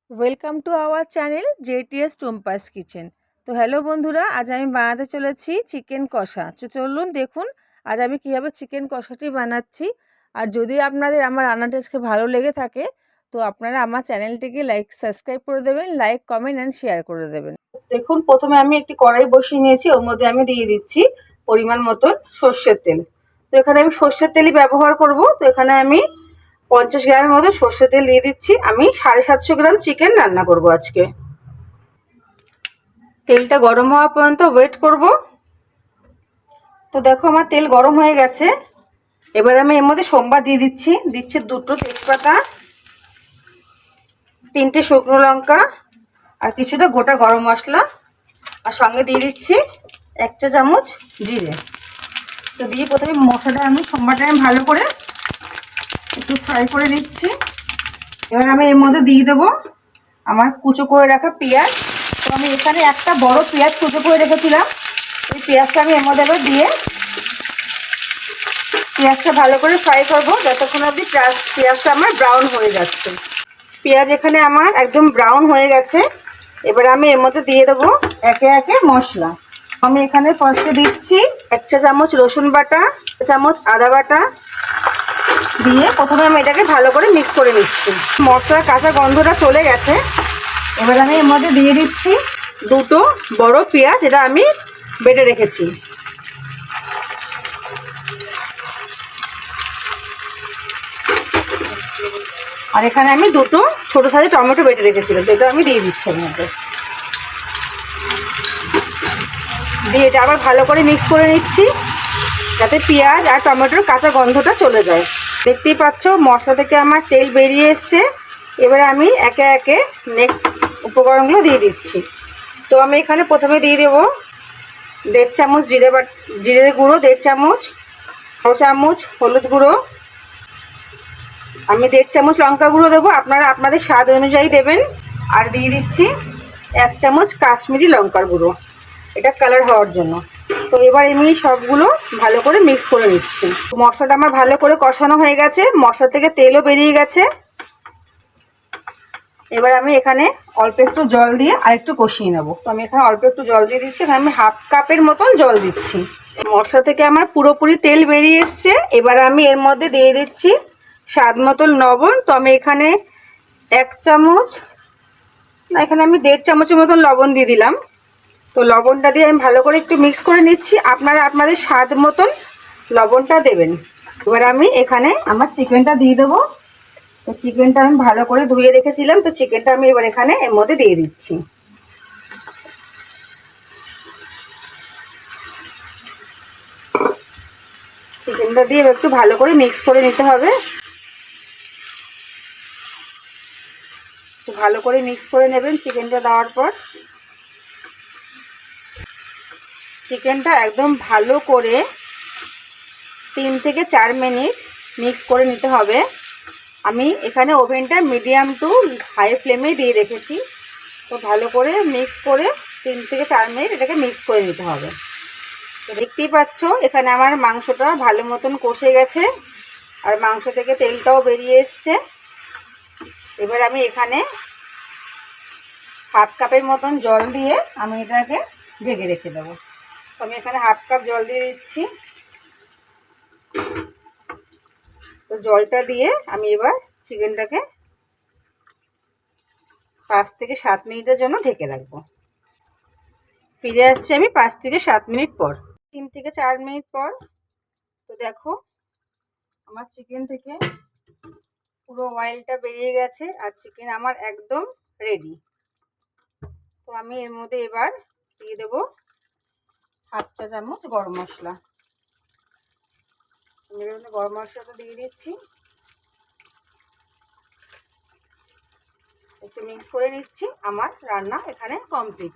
Welcome to our channel JTS Tumpa's kitchen. তো hello বন্ধুরা, আজ আমি বানাতে চলেছি চিকেন কষা। চলুন দেখুন আজ আমি কীভাবে চিকেন কষাটি বানাচ্ছি। আর যদি আপনাদের আমার রান্নাটা আজকে ভালো লেগে থাকে তো আপনারা আমার চ্যানেলটিকে সাবস্ক্রাইব করে দেবেন, লাইক কমেন্ট অ্যান্ড শেয়ার করে দেবেন। দেখুন প্রথমে আমি একটি কড়াই বসিয়ে নিয়েছি, ওর মধ্যে আমি দিয়ে দিচ্ছি পরিমাণ মতন সর্ষের তেল। তো এখানে আমি সর্ষের তেলই ব্যবহার করব। তো এখানে আমি 50 গ্রামের মতো সর্ষের তেল দিয়ে দিচ্ছি। আমি 750 গ্রাম চিকেন রান্না করব আজকে। তেলটা গরম হওয়া পর্যন্ত ওয়েট করব। তো দেখো আমার তেল গরম হয়ে গেছে। এবার আমি এর মধ্যে সোমবার দিয়ে দিচ্ছি 2টো তেজপাতা, 3টে শুকনো লঙ্কা আর কিছুটা গোটা গরম মশলা, আর সঙ্গে দিয়ে দিচ্ছি 1 চা চামচ জিরে। তো দিয়ে প্রথমে মশলাটা আমি সোমবারটা ভালো করে একটু ফ্রাই করে নিচ্ছি। এবার আমি এর মধ্যে দিয়ে দেবো আমার কুচো করে রাখা পেঁয়াজ। তো আমি এখানে একটা বড় পেঁয়াজ কুচো করে রেখেছিলাম, ওই পেঁয়াজটা আমি এর মধ্যে এবার দিয়ে পেঁয়াজটা ভালো করে ফ্রাই করবো যতক্ষণ অবধি পেঁয়াজটা আমার ব্রাউন হয়ে যাচ্ছে। পেঁয়াজ এখানে আমার একদম ব্রাউন হয়ে গেছে। এবার আমি এর মধ্যে দিয়ে দেবো একে একে মশলা। আমি এখানে ফার্স্টে দিচ্ছি 1 চা চামচ রসুন বাটা, 1 চামচ আদা বাটা দিয়ে প্রথমে আমি এটাকে ভালো করে মিক্স করে নিচ্ছি। মশলার কাঁচা গন্ধটা চলে গেছে। এবার আমি এর মধ্যে দিয়ে দিচ্ছি 2টো বড় পেঁয়াজ, এটা আমি বেটে রেখেছি। আর এখানে আমি 2টো ছোট সাইজের টমেটো বেটে রেখেছিলাম, যেটা আমি দিয়ে দিচ্ছি এর মধ্যে। দিয়ে এটা আবার ভালো করে মিক্স করে নিচ্ছি যাতে পেঁয়াজ আর টমেটোর কাঁচা গন্ধটা চলে যায়। দেখতেই পাচ্ছ মশলা থেকে আমার তেল বেরিয়ে এসছে। এবারে আমি একে একে নেক্সট উপকরণগুলো দিয়ে দিচ্ছি। তো আমি এখানে প্রথমে দিয়ে দেবো 1.5 চামচ জিরে গুঁড়ো, 1.5 চামচ, 1 চামচ হলুদ গুঁড়ো, আমি 1.5 চামচ লঙ্কা গুঁড়ো দেবো, আপনারা আপনাদের স্বাদ অনুযায়ী দেবেন। আর দিয়ে দিচ্ছি 1 চামচ কাশ্মীরি লঙ্কার গুঁড়ো, এটা কালার হওয়ার জন্য। তো এবার আমি সবগুলো ভালো করে মিক্স করে নিচ্ছি। মশলাটা আমার ভালো করে কষানো হয়ে গেছে, মশলা থেকে তেলও বেরিয়ে গেছে। এবার আমি এখানে অল্প একটু জল দিয়ে আরেকটু কষিয়ে নেব। তো আমি এখানে অল্প একটু জল দিয়ে দিচ্ছি, এখানে আমি 1/2 কাপের মতন জল দিচ্ছি। মশলা থেকে আমার পুরোপুরি তেল বেরিয়ে এসছে। এবার আমি এর মধ্যে দিয়ে দিচ্ছি স্বাদ মতন লবণ। তো আমি এখানে 1 চামচ না, এখানে আমি 1.5 চামচের মতন লবণ দিয়ে দিলাম। তো লবণটা দিয়ে আমি ভালো করে একটু মিক্স করে নিচ্ছি, আপনারা আপনাদের স্বাদ মতন লবণটা দেবেন। এবার আমি এখানে আমার চিকেনটা দিয়ে দেবো। তো চিকেনটা আমি ভালো করে ধুয়ে রেখেছিলাম, তো চিকেনটা আমি এবার এখানে এর মধ্যে দিয়ে দিচ্ছি। চিকেনটা দিয়ে একটু ভালো করে মিক্স করে নিতে হবে। ভালো করে মিক্স করে নেবেন চিকেনটা দেওয়ার পর। চিকেনটা একদম ভালো করে 3 থেকে 4 মিনিট মিক্স করে নিতে হবে। আমি এখানে ওভেনটা মিডিয়াম টু হাই ফ্লেমে দিয়ে রেখেছি। তো ভালো করে মিক্স করে 3 থেকে 4 মিনিট এটাকে মিক্স করে নিতে হবে। তো দেখতেই পাচ্ছ এখানে আমার মাংসটা ভালো মতন কষে গেছে আর মাংস থেকে তেলটাও বেরিয়ে এসছে। এবার আমি এখানে 1/2 কাপের মতন জল দিয়ে আমি এটাকে ঢেকে রেখে দেবো। তো আমি এখানে 1/2 কাপ জল দিয়ে দিচ্ছি। তো জলটা দিয়ে আমি এবার চিকেনটাকে 5 থেকে 7 মিনিটের জন্য ঢেকে রাখবো। ফিরে আসছি আমি 5 থেকে 7 মিনিট পর, 3 থেকে 4 মিনিট পর। তো দেখো আমার চিকেন থেকে পুরো অয়েলটা বেরিয়ে গেছে আর চিকেন আমার একদম রেডি। তো আমি এর মধ্যে এবার দিয়ে দেবো 1/2 চা চামচ গরম মশলা। আমি এর মধ্যে গরম মশলাটা দিয়ে দিচ্ছি, একটু মিক্স করে নিচ্ছি। আমার রান্না এখানে কমপ্লিট।